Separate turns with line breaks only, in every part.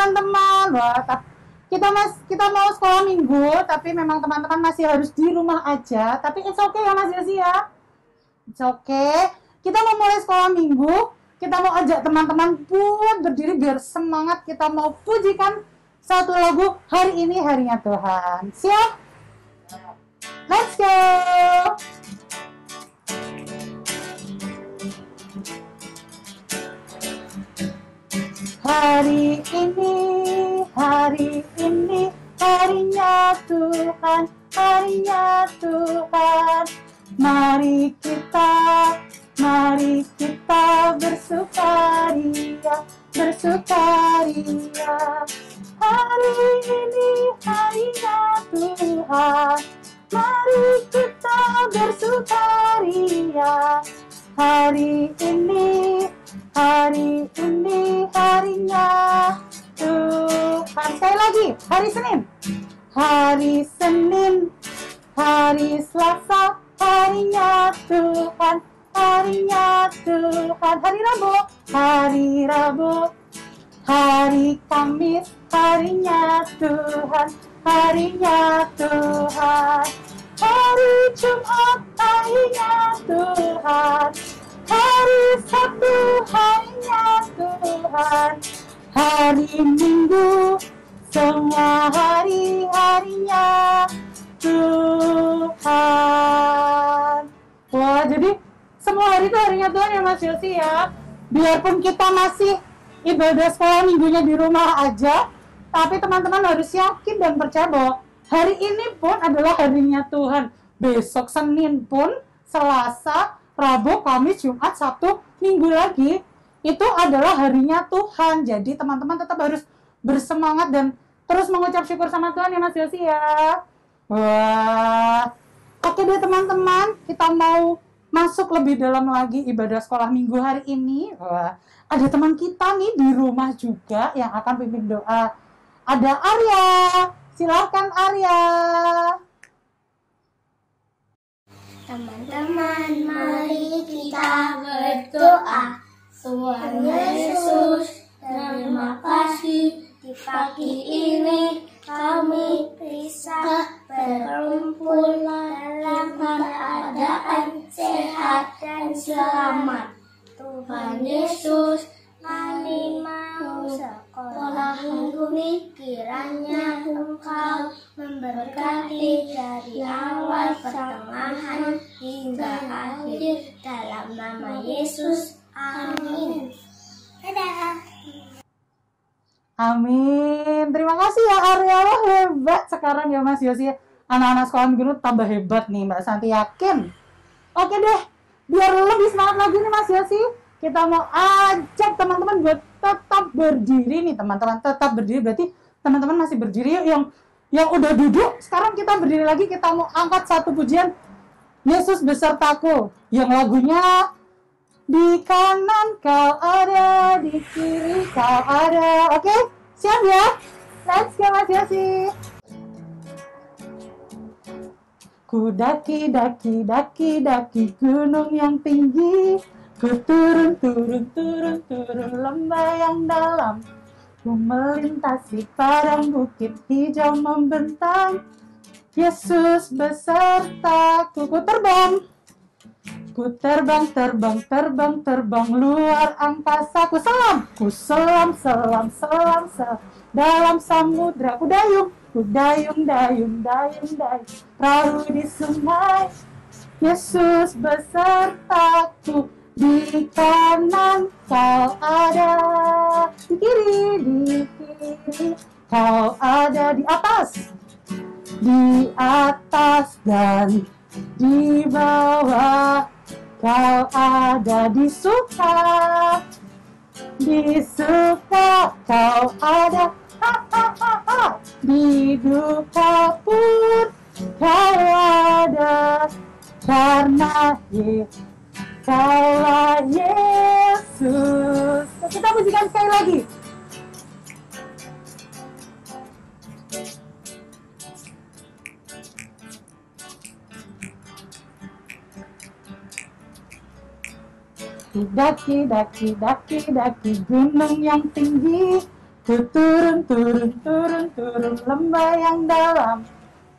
teman-teman. Wah, kita mau sekolah minggu, tapi memang teman-teman masih harus di rumah aja. Tapi it's okay ya Mas Yosi ya. It's okay. Kita mau mulai sekolah minggu. Kita mau ajak teman-teman buat berdiri biar semangat. Kita mau pujikan satu lagu hari ini harinya Tuhan. Siap? Let's go. Hari ini harinya Tuhan, harinya Tuhan. Mari kita bersukaria, bersukaria. Hari ini harinya Tuhan, mari kita bersukaria. Hari ini harinya Tuhan. Sekali lagi, hari Senin, hari Selasa, harinya Tuhan, harinya Tuhan. Hari Rabu, hari Kamis, harinya Tuhan, harinya Tuhan. Hari Jumat, harinya Tuhan. Hari Sabtu, harinya Tuhan. Hari Minggu, semua hari-harinya Tuhan. Wah, jadi semua hari itu harinya Tuhan ya Mas Yosi ya. Biarpun kita masih ibadah sekolah minggunya di rumah aja, tapi teman-teman harus yakin dan percaya bahwa hari ini pun adalah harinya Tuhan. Besok Senin pun, Selasa, Rabu, Kamis, Jumat, Sabtu, Minggu lagi, itu adalah harinya Tuhan. Jadi teman-teman tetap harus bersemangat dan terus mengucap syukur sama Tuhan ya Mas Yosi ya. Wah, oke deh teman-teman, kita mau masuk lebih dalam lagi ibadah sekolah minggu hari ini. Wah, ada teman kita nih di rumah juga yang akan pimpin doa. Ada Arya, silahkan Arya.
Teman-teman, mari kita berdoa. Tuhan Yesus, terima kasih di pagi ini kami bisa berkumpul dalam keadaan sehat dan selamat. Tuhan Yesus, kami mau sekolah minggu ini, kiranya Engkau memberkati dari awal, pertengahan, hingga akhir. Dalam nama Yesus, amin. Dadah.
Amin. Terima kasih ya Arya, wah hebat sekarang ya Mas Yosi. Anak-anak sekolah minggu tambah hebat nih Mbak Santi, yakin. Oke deh, biar lebih semangat lagi nih Mas Yosi, kita mau ajak teman-teman buat tetap berdiri nih teman-teman. Tetap berdiri berarti teman-teman masih berdiri. Yang udah duduk, sekarang kita berdiri lagi. Kita mau angkat satu pujian, Yesus besertaku, yang lagunya di kanan kau ada, di kiri kau ada. Oke, siap ya? Let's go Mas Yosi. Ku daki gunung yang tinggi, ku turun lembah yang dalam, ku melintasi padang bukit hijau membentang. Yesus besertaku, ku terbang luar angkasa, ku selam dalam samudra, ku dayung perahu di sungai. Yesus besertaku, di kanan kau ada, di kiri kau ada, di atas dan di bawah kau ada, di suka kau ada, di duka pun kau ada, karena kaulah Yesus. Kita pujikan sekali lagi. Daki gunung yang tinggi, Ku turun, turun, turun, turun lembah yang dalam.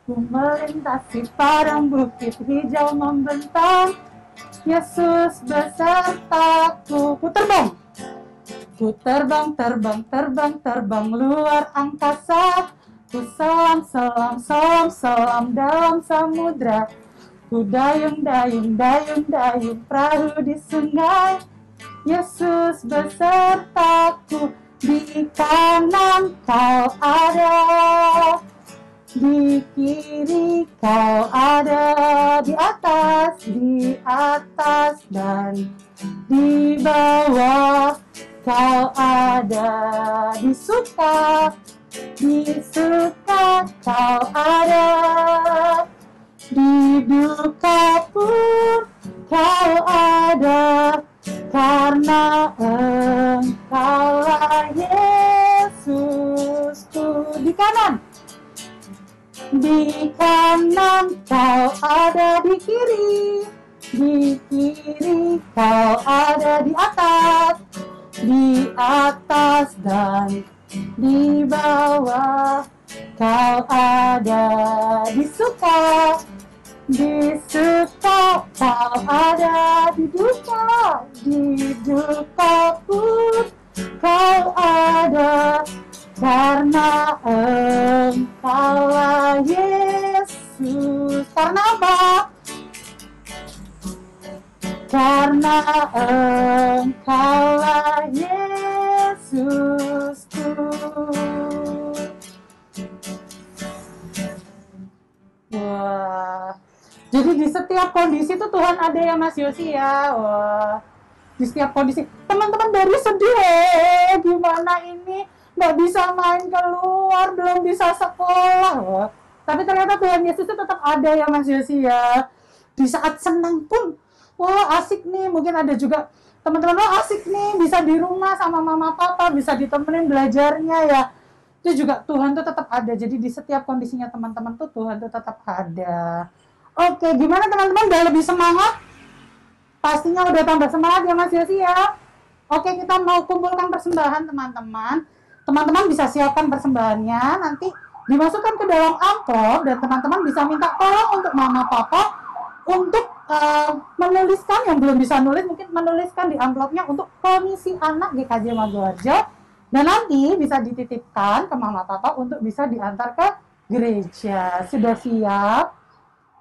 Ku melintasi padang bukit hijau membentang. Yesus besertaku. Ku terbang. Ku terbang, terbang, terbang, terbang luar angkasa. Ku selam, selam, selam, selam dalam samudra. Ku dayung, dayung, dayung, dayung perahu di sungai. Yesus besertaku. Di kanan kau ada, di kiri kau ada, di atas dan di bawah kau ada, di suka kau ada, di duka pun kau ada, karena Engkaulah Yesusku. Di kanan kau ada, di kiri kau ada, di atas dan di bawah kau ada, di suka kau ada, di duka pun kau ada, karena Engkaulah Yesus. Karena apa? Karena Engkaulah Yesusku. Wah, jadi di setiap kondisi tuh Tuhan ada ya Mas Yosi ya. Wah, di setiap kondisi. Teman-teman baru sedih gimana ini nggak bisa main keluar, belum bisa sekolah. Wah, tapi ternyata Tuhan Yesus itu tetap ada ya Mas Yosi ya. Di saat senang pun, wah asik nih. Mungkin ada juga teman-teman, wah asik nih bisa di rumah sama mama papa, bisa ditemenin belajarnya ya. Itu juga Tuhan tuh tetap ada. Jadi di setiap kondisinya teman-teman tuh Tuhan tuh tetap ada. Oke, gimana teman-teman, udah lebih semangat? Pastinya udah tambah semangat ya Mas Yosi ya. Oke, kita mau kumpulkan persembahan teman-teman. Teman-teman bisa siapkan persembahannya, nanti dimasukkan ke dalam amplop, dan teman-teman bisa minta tolong untuk mama papa untuk menuliskan, yang belum bisa nulis mungkin menuliskan di amplopnya untuk Komisi Anak GKJ Maguwarjo, dan nanti bisa dititipkan ke mama papa untuk bisa diantar ke gereja. Sudah siap?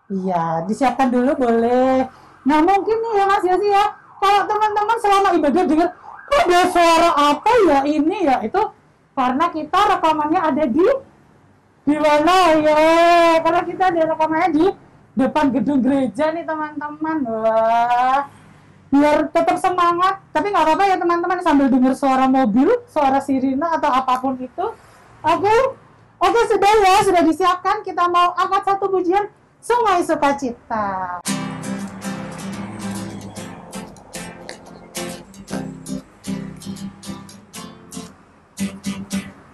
Iya, disiapkan dulu boleh. Nah mungkin nih ya Mas Yosi ya, kalau teman-teman selama ibadah dengar kok ada suara apa ya ini ya, itu karena kita rekamannya ada di mana ya? Karena kita ada rekamannya di depan gedung gereja nih teman-teman. Wah, biar tetap semangat. Tapi nggak apa-apa ya teman-teman, sambil dengar suara mobil, suara sirine atau apapun itu. Oke, sudah ya, sudah disiapkan. Kita mau angkat satu pujian, Sungai Sukacita.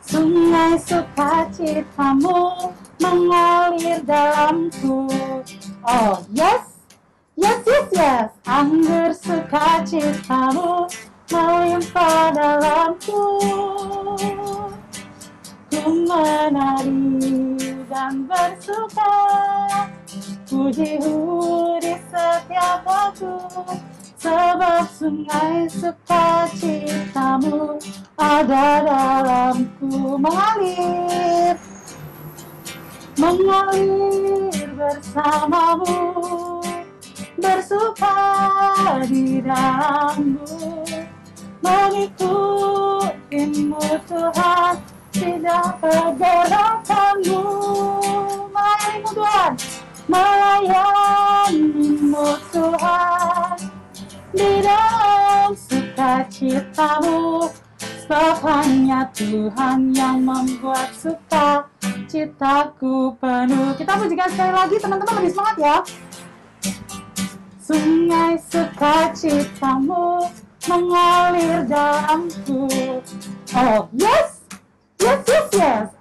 Sungai sukacitamu mengalir dalamku. Oh yes, anggur sukacitamu melimpah dalamku. Ku menari dan bersuka, puji-puji di setiap waktu. Sebab sungai sukacitamu ada dalamku. Mengalir bersamamu, bersuka di dalammu, mengikutimu Tuhan, tidak pergerakanmu. Melayanimu Tuhan, melayanimu Tuhan, di dalam sukacitamu. Sebab hanya Tuhan yang membuat suka citaku penuh. Kita pujikan sekali lagi teman-teman, lebih semangat ya. Sungai sukacitamu mengalir dalamku. Oh yes,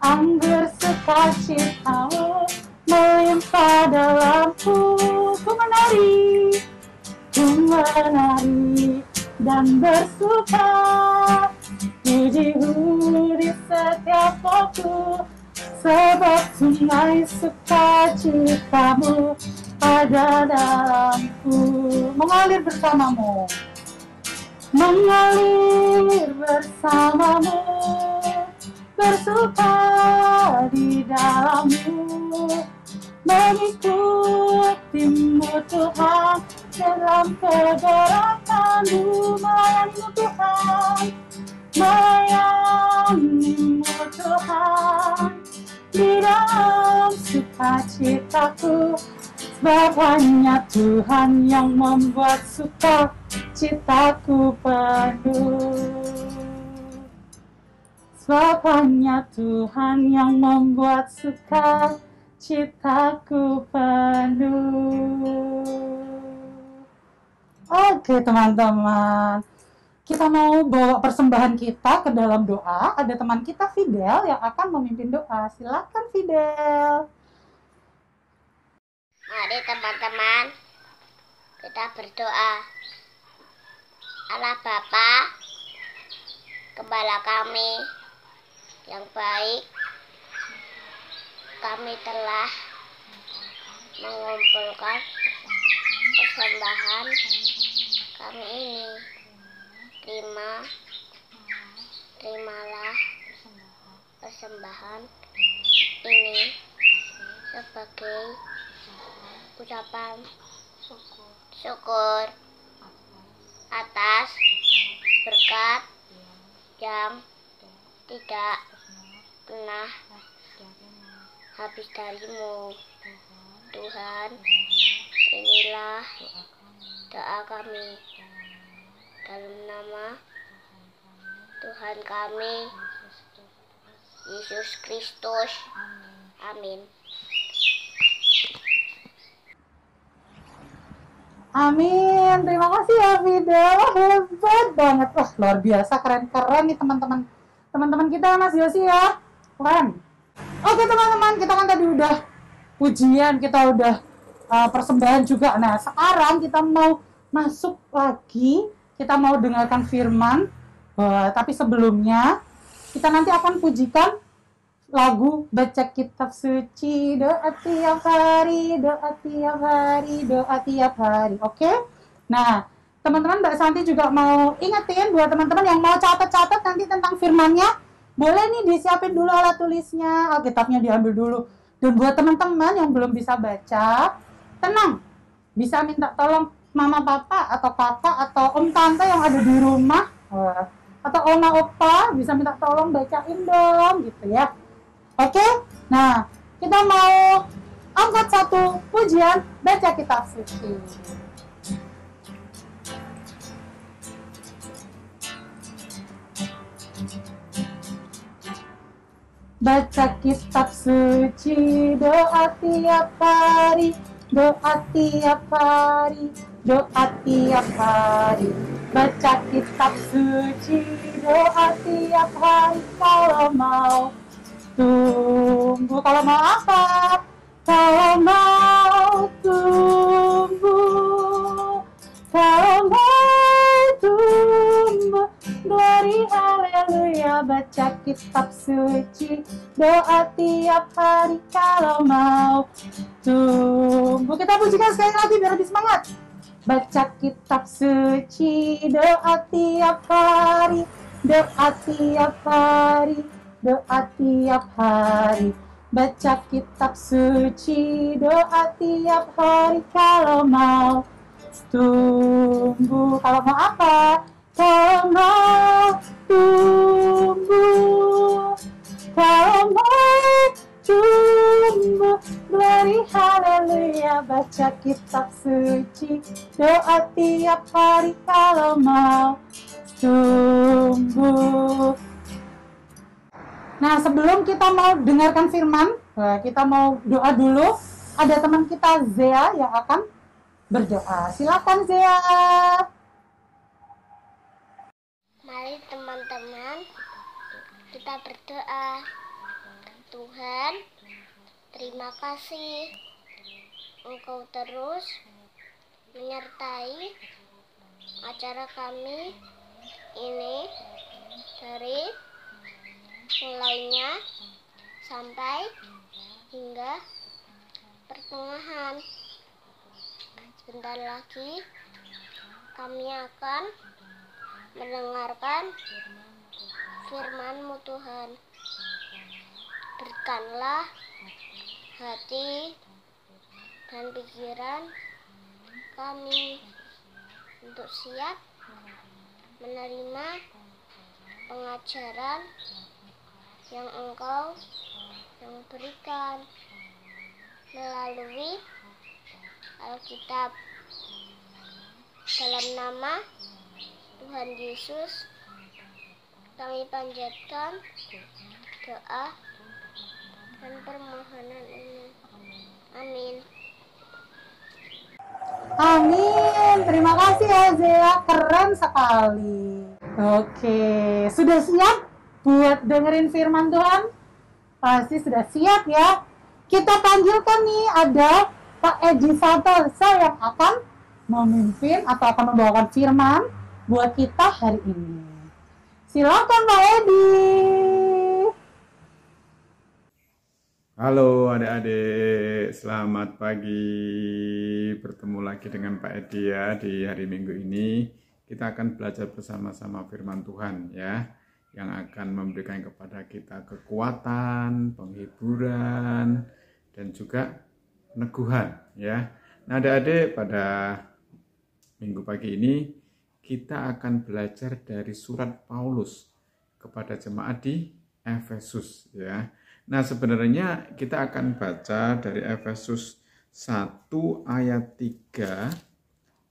anggur sukacitamu melimpah dalamku. Ku menari dan bersuka, puji-puji sebab sungai sukacitamu ada dalamku. Mengalir bersamamu, mengalir bersamamu, bersuka di dalammu, mengikutimu Tuhan, dalam kegerakanmu, melayanimu Tuhan, melayanimu Tuhan, di dalam sukacitaku, sebab hanya Tuhan yang membuat sukacitaku penuh. Sebab hanya Tuhan yang membuat sukacitaku penuh. Oke teman-teman, kita mau bawa persembahan kita ke dalam doa. Ada teman kita Fidel yang akan memimpin doa. Silakan Fidel.
Mari teman-teman, kita berdoa. Allah Bapa, Gembala kami yang baik, kami telah mengumpulkan persembahan kami ini. Terimalah persembahan ini sebagai ucapan syukur atas berkat yang tidak pernah habis darimu. Tuhan, inilah doa kami dalam nama Tuhan kami Yesus Kristus. Amin.
Amin. Terima kasih ya Fidel. Hebat banget. Wah, luar biasa, keren-keren nih teman-teman. Teman-teman kita Mas Yosi ya. Keren. Oke teman-teman, kita kan tadi udah pujian, kita udah persembahan juga. Nah, sekarang kita mau masuk lagi. Kita mau dengarkan firman. Tapi sebelumnya kita nanti akan pujikan lagu baca kitab suci, doa tiap hari, doa tiap hari, doa tiap hari. Oke? Nah, teman-teman Mbak Santi juga mau ingetin buat teman-teman yang mau catat-catat nanti tentang firmannya, boleh nih disiapin dulu alat tulisnya, Alkitabnya diambil dulu. Dan buat teman-teman yang belum bisa baca, tenang, bisa minta tolong mama papa atau kakak atau om tante yang ada di rumah, atau oma opa bisa minta tolong bacain dong gitu ya. Oke, nah kita mau angkat satu pujian baca kitab suci. Baca kitab suci, doa tiap hari, doa tiap hari, doa tiap hari. Baca kitab suci, doa tiap hari kalau mau tumbuh. Kalau mau apa? Kalau mau tumbuh. Kalau mau tumbuh. Glory haleluya. Baca kitab suci, doa tiap hari kalau mau tumbuh. Kita pujikan sekali lagi biar lebih semangat. Baca kitab suci, doa tiap hari, doa tiap hari, doa tiap hari. Baca kitab suci, doa tiap hari kalau mau tumbuh. Kalau mau apa? Kalau mau tumbuh. Kalau mau tumbuh. Glory haleluya. Baca kitab suci, doa tiap hari kalau mau tumbuh. Nah, sebelum kita mau dengarkan firman, kita mau doa dulu. Ada teman kita Zea yang akan berdoa. Silakan Zea.
Mari teman-teman, kita berdoa. Tuhan, terima kasih Engkau terus menyertai acara kami ini dari mulainya sampai hingga pertengahan. Sebentar lagi kami akan mendengarkan firman-Mu Tuhan. Berikanlah hati dan pikiran kami untuk siap menerima pengajaran yang Engkau yang berikan melalui Alkitab. Dalam nama Tuhan Yesus kami panjatkan doa dan permohonan ini. Amin.
Amin. Terima kasih ya Zea, keren sekali. Oke, sudah siap buat dengerin firman Tuhan? Pasti sudah siap ya. Kita panggilkan nih, ada Pak Edi Santosa yang akan memimpin atau akan membawakan firman buat kita hari ini. Silakan Pak Edi.
Halo adik-adik, selamat pagi. Bertemu lagi dengan Pak Edi ya di hari Minggu ini. Kita akan belajar bersama-sama firman Tuhan ya, yang akan memberikan kepada kita kekuatan, penghiburan, dan juga peneguhan ya. Nah adik-adik, pada Minggu pagi ini kita akan belajar dari surat Paulus kepada jemaat di Efesus ya. Nah sebenarnya kita akan baca dari Efesus 1 ayat 3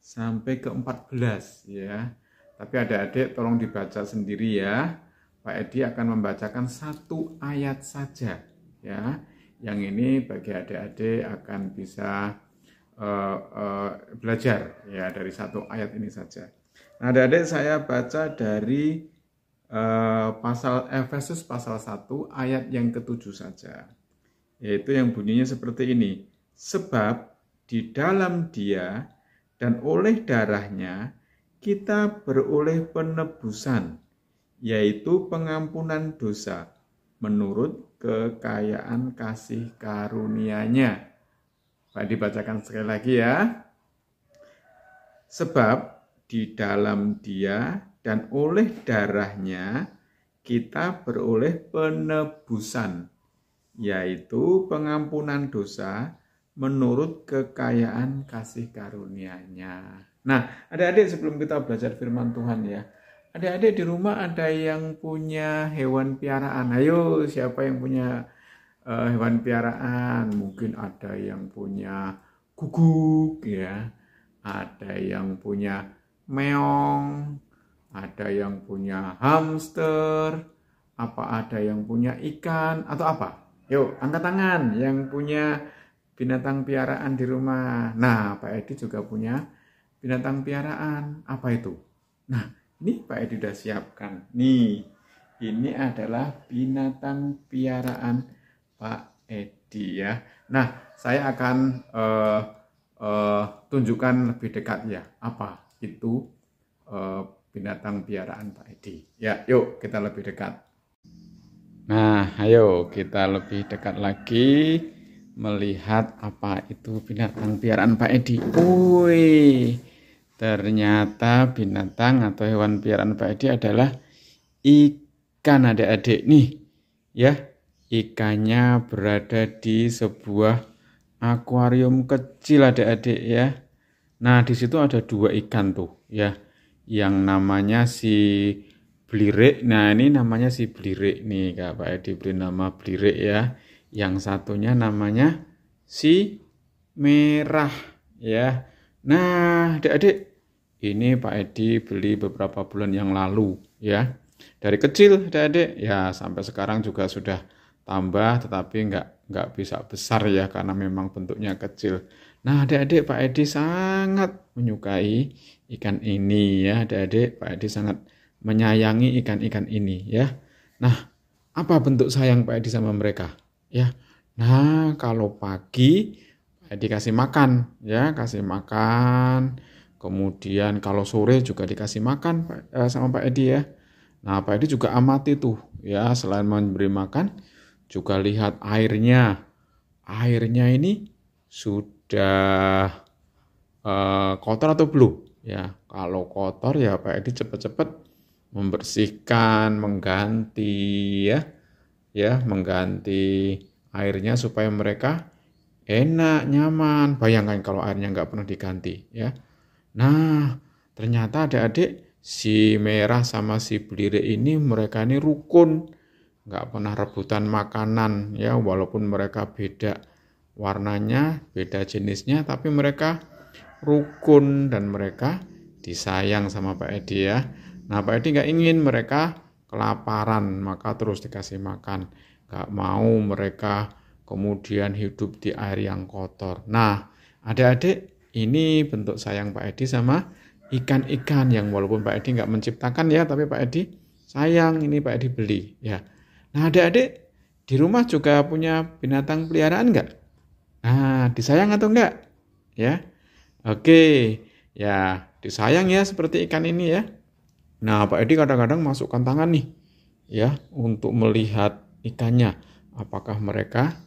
sampai ke 14 ya. Tapi adik-adik tolong dibaca sendiri ya. Pak Edi akan membacakan satu ayat saja ya. Yang ini bagi adik-adik akan bisa belajar ya dari satu ayat ini saja. Nah adik-adik saya baca dari pasal Efesus pasal 1 ayat yang ke-7 saja, yaitu yang bunyinya seperti ini. Sebab di dalam Dia dan oleh darahnya kita beroleh penebusan, yaitu pengampunan dosa menurut kekayaan kasih karunia-Nya. Pak dibacakan sekali lagi ya. Sebab di dalam Dia dan oleh darahnya kita beroleh penebusan, yaitu pengampunan dosa menurut kekayaan kasih karunia-Nya. Nah, adik-adik sebelum kita belajar firman Tuhan ya, adik-adik di rumah ada yang punya hewan piaraan. Ayo, siapa yang punya hewan piaraan? Mungkin ada yang punya guguk ya, ada yang punya meong, ada yang punya hamster, apa ada yang punya ikan atau apa? Yuk, angkat tangan yang punya binatang piaraan di rumah. Nah, Pak Edi juga punya binatang piaraan. Apa itu? Nah, ini Pak Edi sudah siapkan. Nih, ini adalah binatang piaraan Pak Edi ya. Nah, saya akan tunjukkan lebih dekat ya. Apa itu binatang piaraan Pak Edi. Ya, yuk kita lebih dekat. Nah, ayo kita lebih dekat lagi melihat apa itu binatang piaraan Pak Edi. Wih, ternyata binatang atau hewan piaraan Pak Edi adalah ikan adik-adik nih. Ya, ikannya berada di sebuah akuarium kecil adik-adik ya. Nah, di situ ada dua ikan tuh ya. Yang namanya si Blirik. Nah ini namanya si Blirik nih, Kak Pak Edi beri nama Blirik ya. Yang satunya namanya si Merah ya. Nah adik-adik, ini Pak Edi beli beberapa bulan yang lalu ya. Dari kecil adik-adik ya sampai sekarang juga sudah tambah, tetapi nggak bisa besar ya karena memang bentuknya kecil. Nah adik-adik, Pak Edi sangat menyukai ikan ini ya adik-adik. Pak Edi sangat menyayangi ikan-ikan ini ya. Nah, apa bentuk sayang Pak Edi sama mereka ya? Nah, kalau pagi Pak Edi kasih makan ya, kasih makan. Kemudian kalau sore juga dikasih makan sama Pak Edi ya. Nah, Pak Edi juga amati tuh ya, selain memberi makan juga lihat airnya. Airnya ini sudah kotor atau belum? Ya, kalau kotor ya Pak Edi cepat-cepat membersihkan, mengganti mengganti airnya supaya mereka enak, nyaman. Bayangkan kalau airnya nggak pernah diganti, ya. Nah, ternyata adik-adik si merah sama si belirik ini mereka ini rukun, nggak pernah rebutan makanan, ya. Walaupun mereka beda warnanya, beda jenisnya, tapi mereka rukun dan mereka disayang sama Pak Edi, ya. Nah, Pak Edi nggak ingin mereka kelaparan, maka terus dikasih makan. Nggak mau mereka kemudian hidup di air yang kotor. Nah, adik-adik, ini bentuk sayang Pak Edi sama ikan-ikan yang walaupun Pak Edi nggak menciptakan, ya, tapi Pak Edi sayang, ini Pak Edi beli, ya. Nah, adik-adik di rumah juga punya binatang peliharaan nggak? Nah, disayang atau enggak? Ya. Oke, ya, disayang ya seperti ikan ini, ya. Nah, Pak Edi kadang-kadang masukkan tangan nih, ya, untuk melihat ikannya, apakah mereka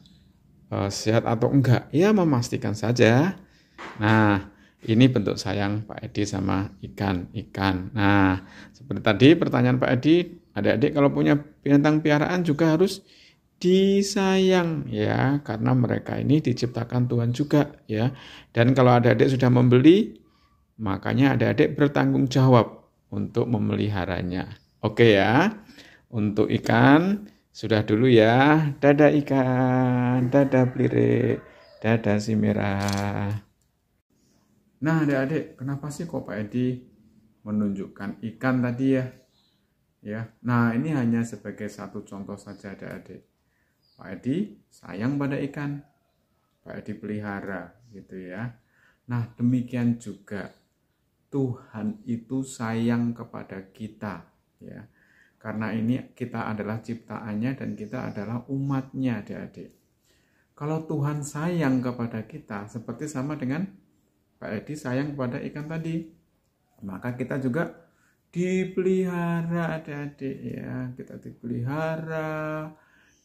sehat atau enggak. Ya, memastikan saja. Nah, ini bentuk sayang Pak Edi sama ikan-ikan. Nah, seperti tadi pertanyaan Pak Edi, adik-adik kalau punya binatang piaraan juga harus disayang, ya, karena mereka ini diciptakan Tuhan juga, ya. Dan kalau adik-adik sudah membeli, makanya adik-adik bertanggung jawab untuk memeliharanya. Oke, ya. Untuk ikan sudah dulu, ya. Dadah ikan, dadah belirik, dadah si merah. Nah, adik-adik, kenapa sih kok Pak Edi menunjukkan ikan tadi, ya? Ya. Nah, ini hanya sebagai satu contoh saja, adik-adik. Pak Edi sayang pada ikan, Pak Edi pelihara, gitu, ya. Nah, demikian juga Tuhan itu sayang kepada kita, ya. Karena ini kita adalah ciptaannya dan kita adalah umatnya, adik-adik. Kalau Tuhan sayang kepada kita, seperti sama dengan Pak Edi sayang kepada ikan tadi, maka kita juga dipelihara, adik-adik, ya. Kita dipelihara,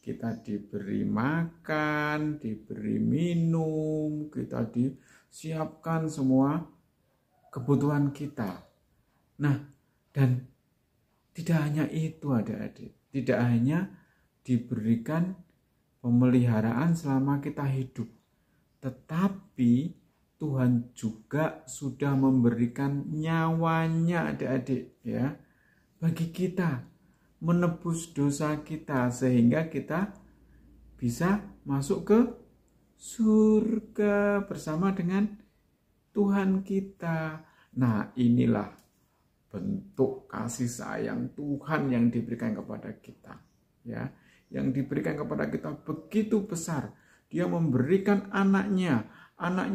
kita diberi makan, diberi minum, kita disiapkan semua kebutuhan kita. Nah, dan tidak hanya itu, adik-adik, tidak hanya diberikan pemeliharaan selama kita hidup, tetapi Tuhan juga sudah memberikan nyawanya, adik-adik, ya, bagi kita, menebus dosa kita sehingga kita bisa masuk ke surga bersama dengan Tuhan kita. Nah, inilah bentuk kasih sayang Tuhan yang diberikan kepada kita, ya. Yang diberikan kepada kita begitu besar. Dia memberikan anaknya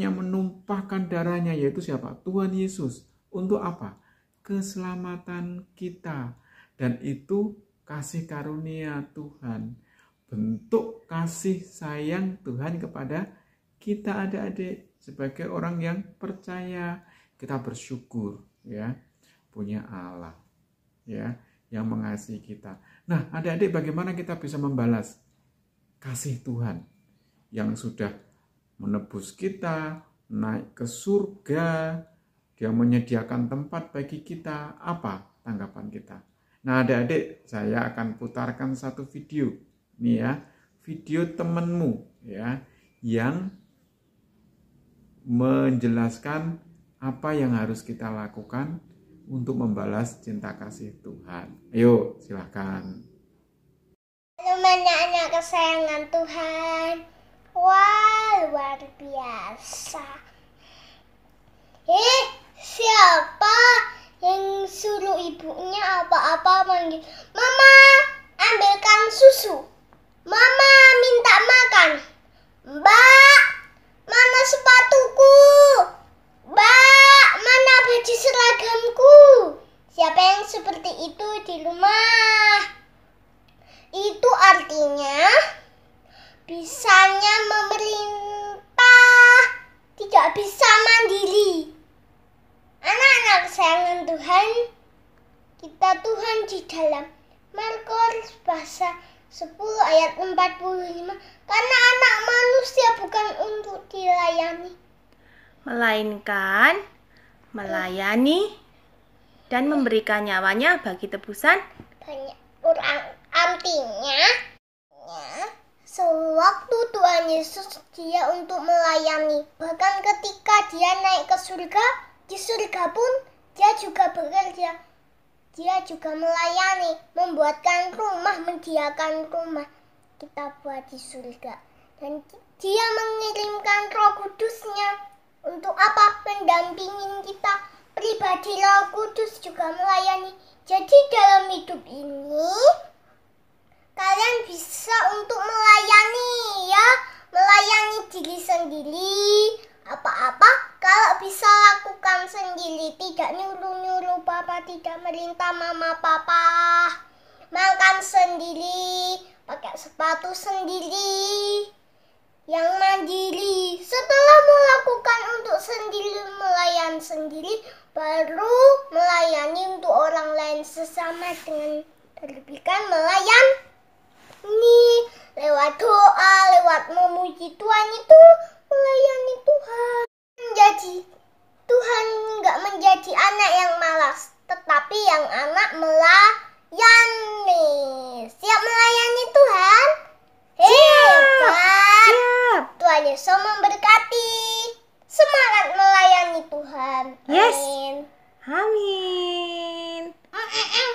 menumpahkan darahnya, yaitu siapa? Tuhan Yesus. Untuk apa? Keselamatan kita. Dan itu kasih karunia Tuhan. Bentuk kasih sayang Tuhan kepada kita, adik-adik. Sebagai orang yang percaya, kita bersyukur, ya, punya Allah, ya, yang mengasihi kita. Nah, adik-adik, bagaimana kita bisa membalas kasih Tuhan yang sudah menebus kita, naik ke surga, Dia menyediakan tempat bagi kita? Apa tanggapan kita? Nah, adik-adik, saya akan putarkan satu video. Nih, ya, video temanmu, ya, yang menjelaskan apa yang harus kita lakukan untuk membalas cinta kasih Tuhan. Ayo, silakan.
Anak-anak kesayangan Tuhan. Wah, luar biasa. Siapa yang suruh ibunya apa-apa manggil, "Mama, ambilkan susu. Mama, minta makan. Mbak, mana sepatuku? Mbak, mana baju seragamku?" Siapa yang seperti itu di rumah? Itu artinya bisanya memerintah, tidak bisa mandiri. Anak-anak kesayangan Tuhan, kita Tuhan di dalam Markus pasal 10 ayat 45. Karena anak manusia bukan untuk dilayani,
melainkan melayani dan memberikan nyawanya bagi tebusan
banyak orang. Artinya, sewaktu Tuhan Yesus dia untuk melayani. Bahkan ketika dia naik ke surga, di surga pun dia juga bekerja. Dia juga melayani, membuatkan rumah, menyediakan rumah kita buat di surga. Dan dia mengirimkan Roh Kudusnya. Untuk apa? Mendampingin kita. Pribadi Roh Kudus juga melayani. Jadi dalam hidup ini kalian bisa untuk melayani ya. Melayani diri sendiri. Apa-apa kalau bisa lakukan sendiri. Tidak nyuruh-nyuruh papa, tidak merintah mama papa. Makan sendiri, pakai sepatu sendiri, yang mandiri. Setelah melakukan untuk sendiri, melayani sendiri, baru melayani untuk orang lain sesama dengan terlebihkan melayani lewat doa, lewat memuji Tuhan. Itu melayani Tuhan. Tuhan nggak menjadi anak yang malas, tetapi yang anak melayani. Siap melayani Tuhan? Hebat.
siap.
Tuhan Yesus memberkati. Semangat melayani Tuhan.
Yes.
Amin.
Amin.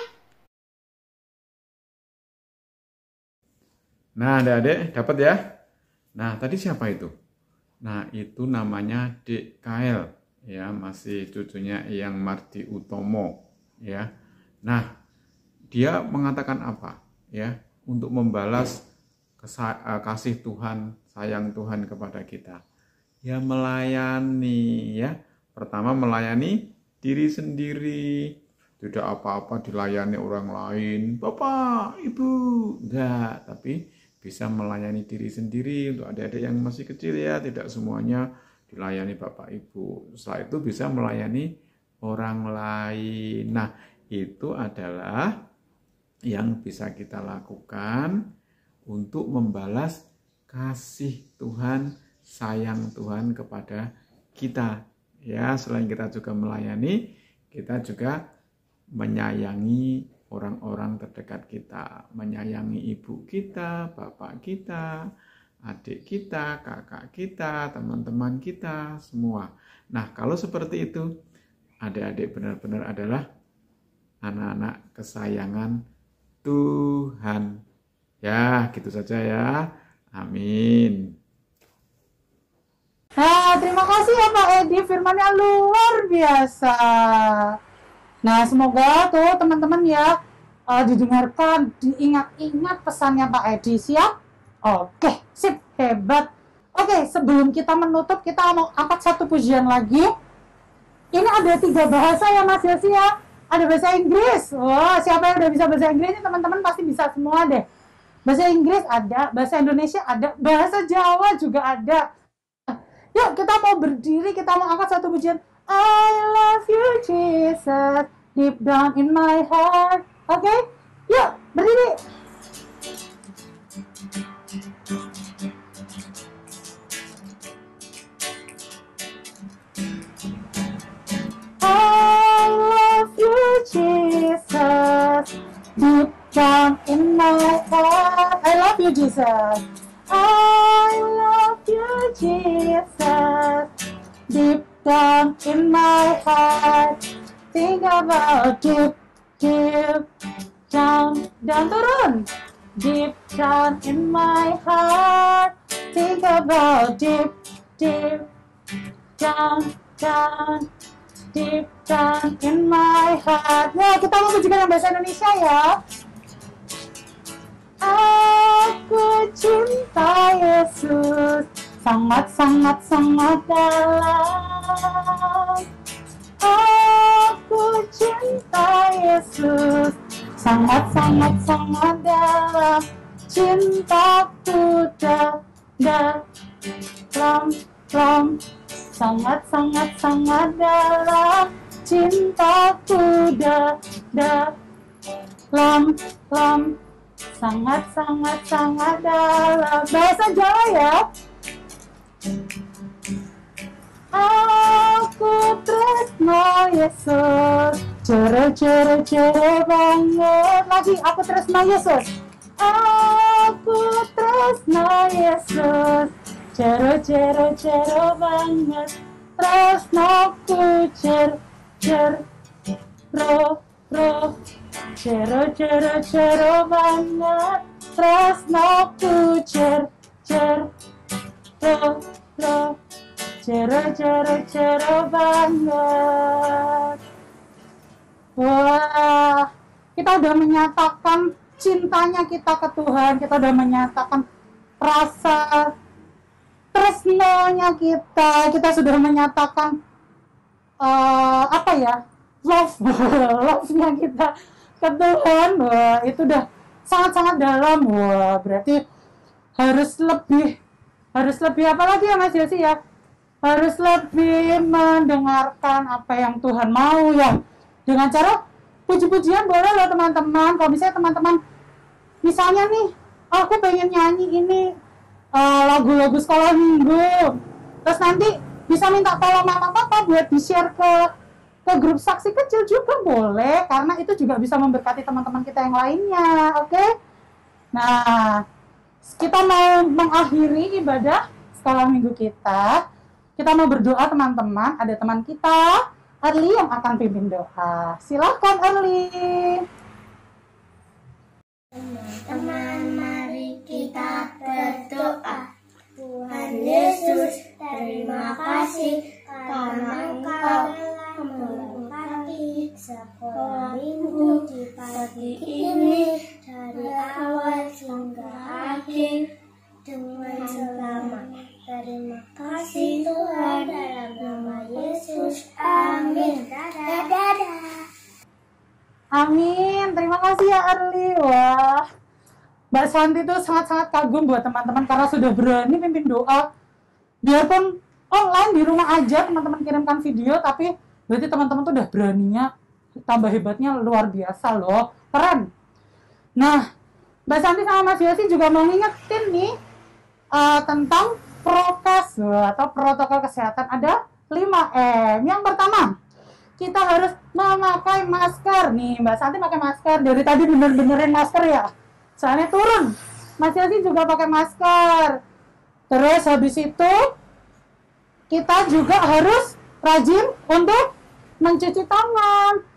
Nah, adik-adik dapat ya? Nah, tadi siapa itu? Nah, itu namanya Dek Kael, ya, masih cucunya Eyang Mardi Utomo, ya. Nah, dia mengatakan apa? Ya, untuk membalas kasih Tuhan, sayang Tuhan kepada kita. Ya, melayani, ya. Pertama melayani diri sendiri. Tidak apa-apa dilayani orang lain, Bapak, Ibu. Enggak, tapi bisa melayani diri sendiri. Untuk adik-adik yang masih kecil ya, tidak semuanya dilayani Bapak Ibu. Setelah itu bisa melayani orang lain. Nah, itu adalah yang bisa kita lakukan untuk membalas kasih Tuhan, sayang Tuhan kepada kita. Ya, selain kita juga melayani, kita juga menyayangi orang-orang terdekat kita, menyayangi ibu kita, bapak kita, adik kita, kakak kita, teman-teman kita, semua. Nah, kalau seperti itu, adik-adik benar-benar adalah anak-anak kesayangan Tuhan. Ya, gitu saja ya. Amin.
Nah, terima kasih ya Pak Edi, firmannya luar biasa. Nah, semoga tuh teman-teman ya didengarkan, diingat-ingat pesannya Pak Edi. Siap? Oke, sip, hebat. Oke, sebelum kita menutup, kita mau angkat satu pujian lagi. Ini ada 3 bahasa ya Mas Yosi ya. Ada bahasa Inggris. Wah, siapa yang udah bisa bahasa Inggris? Ini teman-teman pasti bisa semua deh. Bahasa Inggris ada, bahasa Indonesia ada, bahasa Jawa juga ada. Yuk, kita mau berdiri, kita mau angkat satu pujian. I love you Jesus, deep down in my heart. Oke, yuk berdiri. I love you Jesus, deep down in my heart. I love you Jesus. I love you Jesus, deep down in my heart. Think about deep, deep down, dan turun. Deep down in my heart. Think about deep, deep down, down, deep down in my heart. Nah, kita mau pujikan yang bahasa Indonesia ya. Aku cinta Yesus, sangat-sangat-sangat dalam. Aku cinta Yesus, sangat-sangat-sangat dalam. Cintaku dalam, sangat-sangat-sangat dalam. Cintaku dalam, sangat dalam. Bahasa Jawa ya. Aku tresno Yesus, cere banget. Lagi, aku tresno Yesus. Aku tresno Yesus, cere banget. Tresnoku cero banget. Tresnoku cero banget. Wah, kita udah menyatakan cintanya kita ke Tuhan, kita udah menyatakan rasa tresnonya kita sudah menyatakan love-nya kita ke Tuhan. Wah, itu udah sangat-sangat dalam. Wah, berarti harus lebih apa lagi ya Mas Yosi ya? Harus lebih mendengarkan apa yang Tuhan mau ya. Dengan cara puji-pujian boleh loh teman-teman. Kalau misalnya teman-teman misalnya nih, aku pengen nyanyi ini lagu-lagu sekolah minggu, terus nanti bisa minta tolong mama papa buat di-share ke grup saksi kecil juga boleh, karena itu juga bisa memberkati teman-teman kita yang lainnya. Oke? Nah, kita mau mengakhiri ibadah sekolah minggu kita. Kita mau berdoa teman-teman. Ada teman kita, Erli, yang akan pimpin doa. Silakan Erli.
Teman-teman, mari kita berdoa. Tuhan Yesus, terima kasih karena Engkau memberkati sekolah minggu di pagi ini dari awal hingga akhir dengan selamat. Terima kasih Tuhan, dalam nama Yesus. Amin. Dadah.
Amin. Terima kasih ya Erli. Wah, Mbak Santi tuh sangat-sangat kagum buat teman-teman karena sudah berani pimpin doa. Biarpun online di rumah aja teman-teman kirimkan video, tapi berarti teman-teman tuh udah beraninya, tambah hebatnya luar biasa loh. Keren. Nah, Mbak Santi sama Mas Yosi juga mau ngingetin nih tentang prokes atau protokol kesehatan. Ada 5M. Yang pertama, kita harus memakai masker. Nih, Mbak Santi pakai masker. Dari tadi bener-benerin masker ya. Soalnya turun. Mas Yosi juga pakai masker. Terus habis itu, kita juga harus rajin untuk mencuci tangan.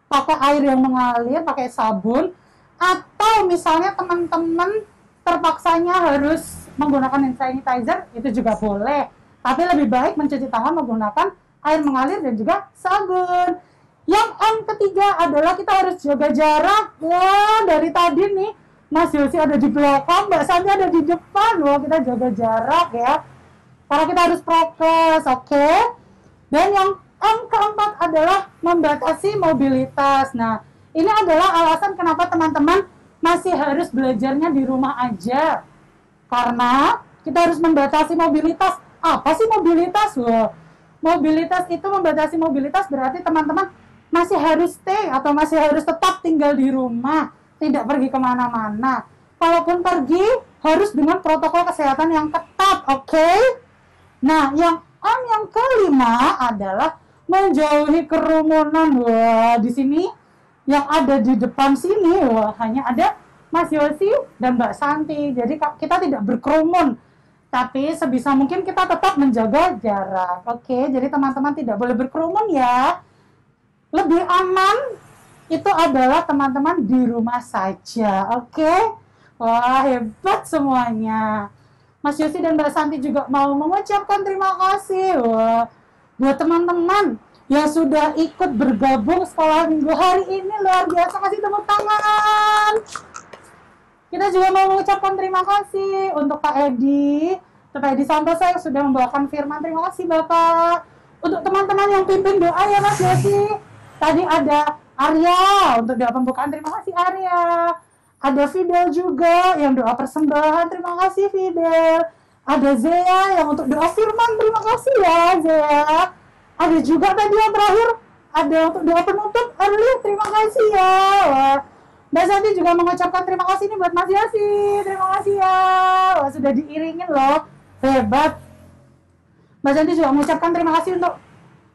Pakai air yang mengalir, pakai sabun. Atau misalnya teman-teman terpaksanya harus menggunakan hand sanitizer, itu juga boleh. Tapi lebih baik mencuci tangan menggunakan air mengalir dan juga sabun. Yang M ketiga adalah kita harus jaga jarak. Wah, dari tadi nih Mas Yosi ada di belakang, Mbak Santi ada di depan. Wah, kita jaga jarak ya. Karena kita harus prokes, oke? Dan yang M keempat adalah membatasi mobilitas. Nah, ini adalah alasan kenapa teman-teman masih harus belajarnya di rumah aja. Karena kita harus membatasi mobilitas. Apa sih mobilitas? Wah, mobilitas itu membatasi mobilitas berarti teman-teman masih harus stay atau masih harus tetap tinggal di rumah, tidak pergi kemana-mana. Kalaupun pergi, harus dengan protokol kesehatan yang ketat, oke? Nah, yang kelima adalah menjauhi kerumunan. Wah, di sini yang ada di depan sini, wah, hanya ada Mas Yosi dan Mbak Santi. Jadi kita tidak berkerumun, tapi sebisa mungkin kita tetap menjaga jarak. Oke, jadi teman-teman tidak boleh berkerumun ya. Lebih aman itu adalah teman-teman di rumah saja. Oke? Wah, hebat semuanya. Mas Yosi dan Mbak Santi juga mau mengucapkan terima kasih buat teman-teman yang sudah ikut bergabung sekolah minggu hari ini. Luar biasa, kasih tepuk tangan. Kita juga mau mengucapkan terima kasih untuk Pak Edi, Pak Edi Santoso yang sudah membawakan firman. Terima kasih Bapak. Untuk teman-teman yang pimpin doa ya Mas Yosi. Tadi ada Arya untuk doa pembukaan. Terima kasih Arya. Ada Fidel juga yang doa persembahan. Terima kasih Fidel. Ada Zea yang untuk doa firman. Terima kasih ya Zea. Ada juga tadi yang terakhir, ada untuk doa penutup. Arya, terima kasih ya. Wah, Mbak Santi juga mengucapkan terima kasih nih buat Mas Yosi. Terima kasih ya. Wah, sudah diiringin loh. Hebat. Mbak Santi juga mengucapkan terima kasih untuk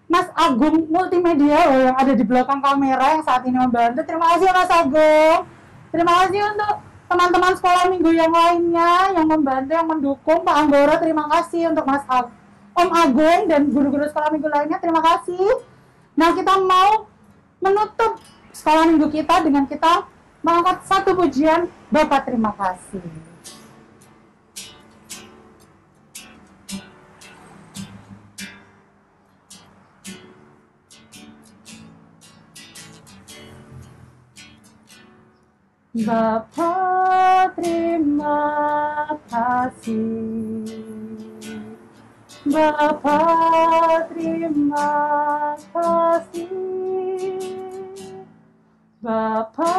Mas Agung Multimedia loh, yang ada di belakang kamera yang saat ini membantu. Terima kasih ya Mas Agung. Terima kasih untuk teman-teman sekolah minggu yang lainnya yang membantu, yang mendukung. Pak Anggoro, terima kasih untuk Om Agung dan guru-guru sekolah minggu lainnya. Terima kasih. Nah, kita mau menutup sekolah minggu kita dengan kita mengangkat satu pujian. Bapak terima kasih. Bapa terima kasih, Bapa terima kasih, Bapa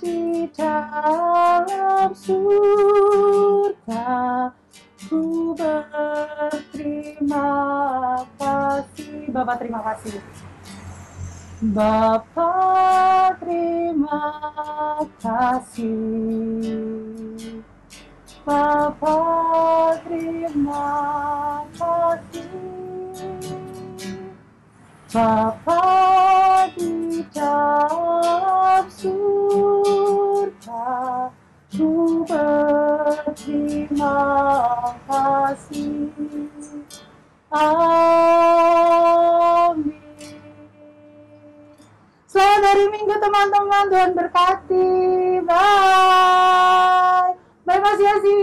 di dalam surga, ku berterima kasih. Bapa terima kasih. Bapa terima kasih, Bapa terima kasih, Bapa di dalam surga, ku berterima kasih. Amin. Selamat hari Minggu teman-teman, Tuhan berkati. Bye. Bye Mas Yosi.